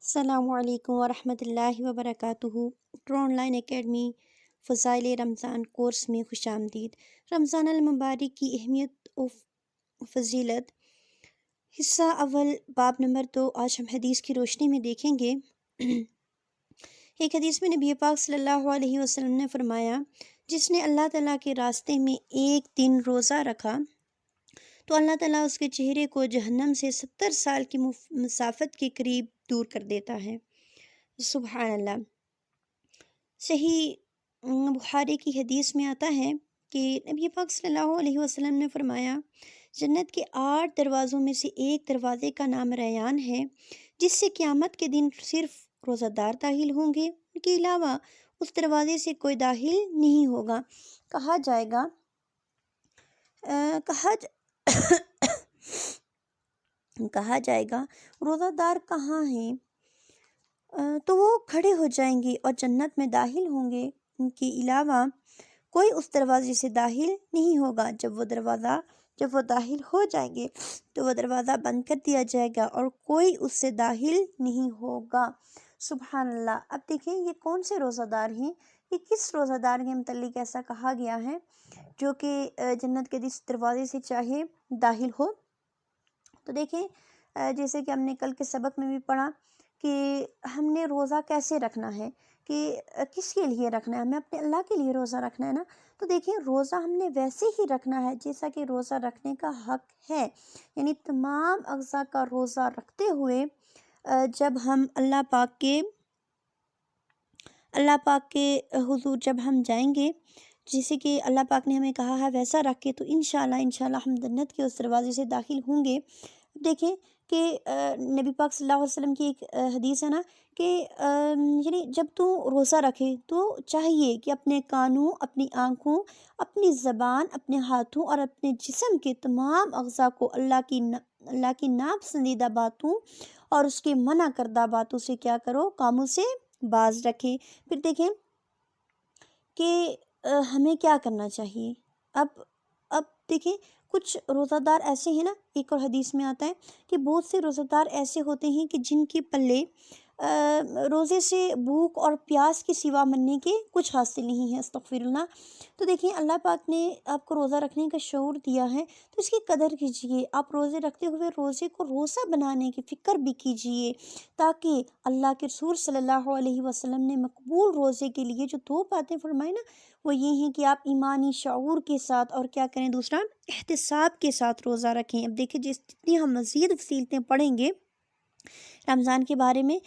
السلام علیکم ورحمۃ اللہ وبرکاتہ۔ آن لائن اکیڈمی فضائل رمضان کورس میں خوش آمدید۔ رمضان المبارک کی اہمیت و فضیلت، حصہ اول، باب نمبر 2۔ آج ہم حدیث کی روشنی میں دیکھیں گے۔ ایک حدیث میں نبی پاک صلی اللہ علیہ وسلم نے فرمایا، جس نے اللہ تعالیٰ کے راستے میں ایک دن روزہ رکھا تو اللہ تعالیٰ اس کے چہرے کو جہنم سے 70 سال کی مسافت کے قریب دور کر دیتا ہے۔ سبحان اللہ۔ صحیح بخاری کی حدیث میں آتا ہے کہ نبی پاک صلی اللہ علیہ وسلم نے فرمایا، جنت کے 8 دروازوں میں سے ایک دروازے کا نام ریان ہے، جس سے قیامت کے دن صرف روزہ دار داخل ہوں گے، ان کے علاوہ اس دروازے سے کوئی داخل نہیں ہوگا۔ کہا جائے گا روزہ دار کہاں ہیں؟ تو وہ کھڑے ہو جائیں گے اور جنت میں داخل ہوں گے، ان کے علاوہ کوئی اس دروازے سے داخل نہیں ہوگا۔ جب وہ داخل ہو جائیں گے تو وہ دروازہ بند کر دیا جائے گا اور کوئی اس سے داخل نہیں ہوگا۔ سبحان اللہ۔ اب دیکھیں یہ کون سے روزہ دار ہیں، یہ کس روزہ دار کے متعلق ایسا کہا گیا ہے جو کہ جنت کے اس دروازے سے چاہے داخل ہو؟ تو دیکھیں جیسے کہ ہم نے کل کے سبق میں بھی پڑھا کہ ہم نے روزہ کیسے رکھنا ہے، کہ کس کے لیے رکھنا ہے، ہمیں اپنے اللہ کے لیے روزہ رکھنا ہے نا۔ تو دیکھیں روزہ ہم نے ویسے ہی رکھنا ہے جیسا کہ روزہ رکھنے کا حق ہے، یعنی تمام اجزاء کا روزہ رکھتے ہوئے جب ہم اللہ پاک کے حضور جب ہم جائیں گے، جیسے کہ اللہ پاک نے ہمیں کہا ہے ویسا رکھ کے، تو انشاءاللہ ہم جنت کے اس دروازے سے داخل ہوں گے۔ دیکھیں کہ نبی پاک صلی اللہ علیہ وسلم کی ایک حدیث ہے نا کہ یعنی جب تو روزہ رکھے تو چاہیے کہ اپنے کانوں، اپنی آنکھوں، اپنی زبان، اپنے ہاتھوں اور اپنے جسم کے تمام اعضاء کو اللہ کی ناپسندیدہ باتوں اور اس کے منع کردہ باتوں سے کیا کرو، کاموں سے باز رکھے۔ پھر دیکھیں کہ ہمیں کیا کرنا چاہیے۔ اب دیکھیں کچھ روزہ دار ایسے ہیں نا، ایک اور حدیث میں آتا ہے کہ بہت سے روزہ دار ایسے ہوتے ہیں کہ جن کے پلے روزے سے بھوک اور پیاس کے سوا مرنے کے کچھ حاصل نہیں ہے۔ استغفر اللہ۔ تو دیکھیں اللہ پاک نے آپ کو روزہ رکھنے کا شعور دیا ہے تو اس کی قدر کیجئے۔ آپ روزے رکھتے ہوئے روزے کو روزہ بنانے کی فکر بھی کیجئے، تاکہ اللہ کے رسول صلی اللہ علیہ وسلم نے مقبول روزے کے لیے جو 2 باتیں فرمائی نا، وہ یہ ہیں کہ آپ ایمانی شعور کے ساتھ اور کیا کریں، دوسرا احتساب کے ساتھ روزہ رکھیں۔ اب دیکھیں جتنی ہم مزید فصیلتیں پڑھیں گے رمضان کے بارے میں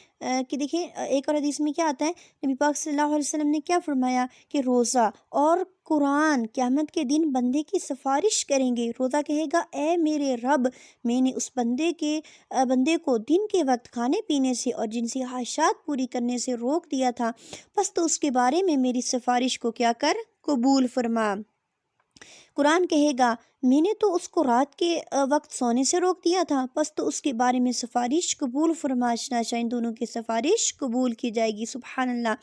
کہ دیکھیں ایک اور حدیث میں کیا آتا ہے، نبی پاک صلی اللہ علیہ وسلم نے کیا فرمایا کہ روزہ اور قرآن قیامت کے دن بندے کی سفارش کریں گے۔ روزہ کہے گا، اے میرے رب، میں نے اس بندے کو دن کے وقت کھانے پینے سے اور جنسی خواہشات پوری کرنے سے روک دیا تھا، پس تو اس کے بارے میں میری سفارش کو کیا کر، قبول فرما۔ قرآن کہے گا، میں نے تو اس کو رات کے وقت سونے سے روک دیا تھا، پس تو اس کے بارے میں سفارش قبول فرما۔ چنانچہ ان دونوں کی سفارش قبول کی جائے گی۔ سبحان اللہ۔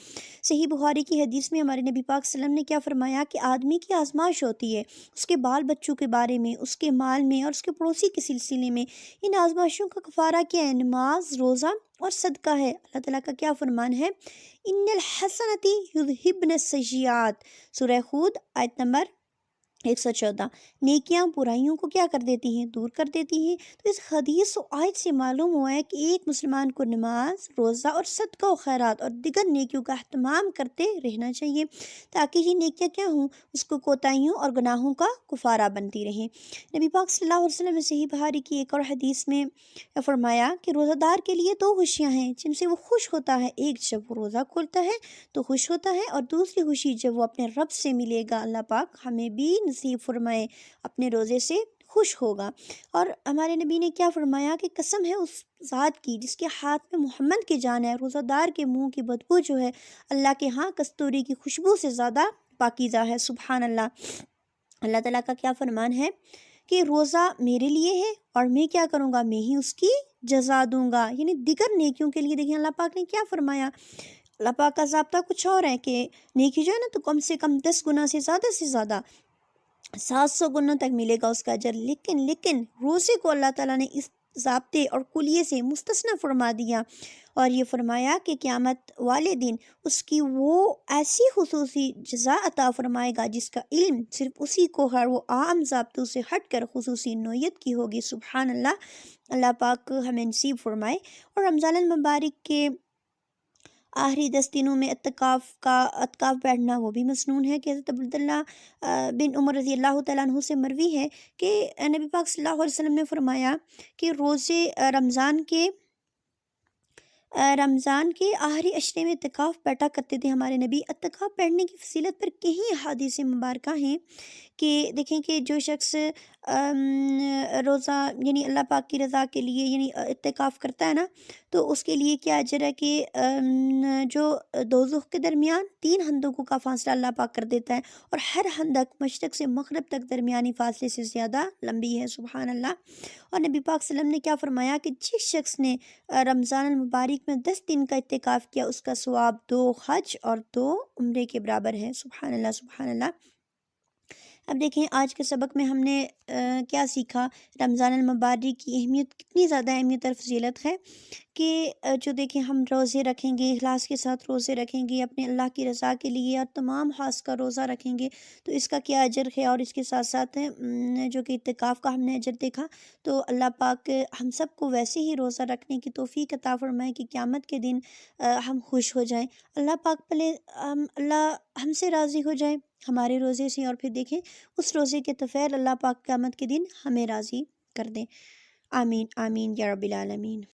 صحیح بخاری کی حدیث میں ہمارے نبی پاک صلی اللہ علیہ وسلم نے کیا فرمایا کہ آدمی کی آزمائش ہوتی ہے اس کے بال بچوں کے بارے میں، اس کے مال میں اور اس کے پڑوسی کے سلسلے میں۔ ان آزمائشوں کا کفارہ کیا ہے؟ نماز، روزہ اور صدقہ ہے۔ اللہ تعالیٰ کا کیا فرمان ہے؟ ان الحسنات یذہبن السیئات، سورہ ہود آیت نمبر 114۔ نیکیاں برائیوں کو کیا کر دیتی ہیں؟ دور کر دیتی ہیں۔ تو اس حدیث و آیت سے معلوم ہوا ہے کہ ایک مسلمان کو نماز، روزہ اور صدقہ و خیرات اور دیگر نیکیوں کا اہتمام کرتے رہنا چاہیے، تاکہ یہ نیکیاں کیا ہوں، اس کو کوتاہیوں اور گناہوں کا کفارہ بنتی رہیں۔ نبی پاک صلی اللہ علیہ وسلم نے صحیح بخاری کی ایک اور حدیث میں فرمایا کہ روزہ دار کے لیے 2 خوشیاں ہیں جن سے وہ خوش ہوتا ہے، ایک جب وہ روزہ کھولتا ہے تو خوش ہوتا ہے، اور دوسری خوشی جب وہ اپنے رب سے ملے گا۔ اللہ پاک ہمیں بھی نصیب فرمائے، اپنے روزے سے خوش ہوگا۔ اور ہمارے نبی نے کیا فرمایا کہ قسم ہے اس ذات کی جس کے ہاتھ میں محمد کی جان ہے، روزہ دار کے منہ کی بدبو جو ہے اللہ کے ہاں کستوری کی خوشبو سے زیادہ پاکیزہ ہے۔ سبحان اللہ۔ اللہ تعالیٰ کا کیا فرمان ہے کہ روزہ میرے لیے ہے اور میں کیا کروں گا، میں ہی اس کی جزا دوں گا، یعنی دیگر نیکیوں کے لیے۔ دیکھیں اللہ پاک نے کیا فرمایا، اللہ پاک کا ضابطہ کچھ اور ہے کہ نیکی جو ہے نا تو کم سے کم 10 گنا سے زیادہ 700 گنا تک ملے گا اس کا اجر۔ لیکن روزے کو اللہ تعالیٰ نے اس ضابطے اور کلیے سے مستثنی فرما دیا، اور یہ فرمایا کہ قیامت والے دن اس کی وہ ایسی خصوصی جزا عطا فرمائے گا جس کا علم صرف اسی کو ہے، وہ عام ضابطوں سے ہٹ کر خصوصی نوعیت کی ہوگی۔ سبحان اللہ، اللہ پاک ہمیں نصیب فرمائے۔ اور رمضان المبارک کے آخری 10 دنوں میں اعتکاف بیٹھنا وہ بھی مسنون ہے کہ حضرت عبداللہ بن عمر رضی اللہ تعالیٰ عنہ سے مروی ہے کہ نبی پاک صلی اللہ علیہ وسلم نے فرمایا کہ روزے رمضان کے آخری عشرے میں اعتکاف بیٹھا کرتے تھے ہمارے نبی۔ اعتکاف بیٹھنے کی فضیلت پر کہیں احادیث مبارکہ ہیں کہ دیکھیں کہ جو شخص روزہ یعنی اللہ پاک کی رضا کے لیے یعنی اعتکاف کرتا ہے نا، تو اس کے لیے کیا اجر ہے کہ جو دوزخ کے درمیان 3 خندقوں کا فاصلہ اللہ پاک کر دیتا ہے، اور ہر خندق مشرق سے مغرب تک درمیانی فاصلے سے زیادہ لمبی ہے۔ سبحان اللہ۔ اور نبی پاک صلی اللہ علیہ وسلم نے کیا فرمایا کہ جس شخص نے رمضان المبارک میں 10 دن کا اعتکاف کیا، اس کا ثواب 2 حج اور 2 عمرے کے برابر ہے۔ سبحان اللہ، سبحان اللہ۔ اب دیکھیں آج کے سبق میں ہم نے کیا سیکھا، رمضان المبارک کی اہمیت، کتنی زیادہ اہمیت اور فضیلت ہے کہ جو دیکھیں ہم روزے رکھیں گے، اخلاص کے ساتھ روزے رکھیں گے اپنے اللہ کی رضا کے لیے، اور تمام خاص کا روزہ رکھیں گے تو اس کا کیا اجر ہے۔ اور اس کے ساتھ ساتھ جو کہ اعتکاف کا ہم نے اجر دیکھا، تو اللہ پاک ہم سب کو ویسے ہی روزہ رکھنے کی توفیق عطا فرمائے کہ قیامت کے دن ہم خوش ہو جائیں، اللہ پاک پہلے اللہ ہم سے راضی ہو جائے ہمارے روزے سے، اور پھر دیکھیں اس روزے کے طفیل اللہ پاک قیامت کے دن ہمیں راضی کر دیں۔ آمین آمین یا رب العالمین۔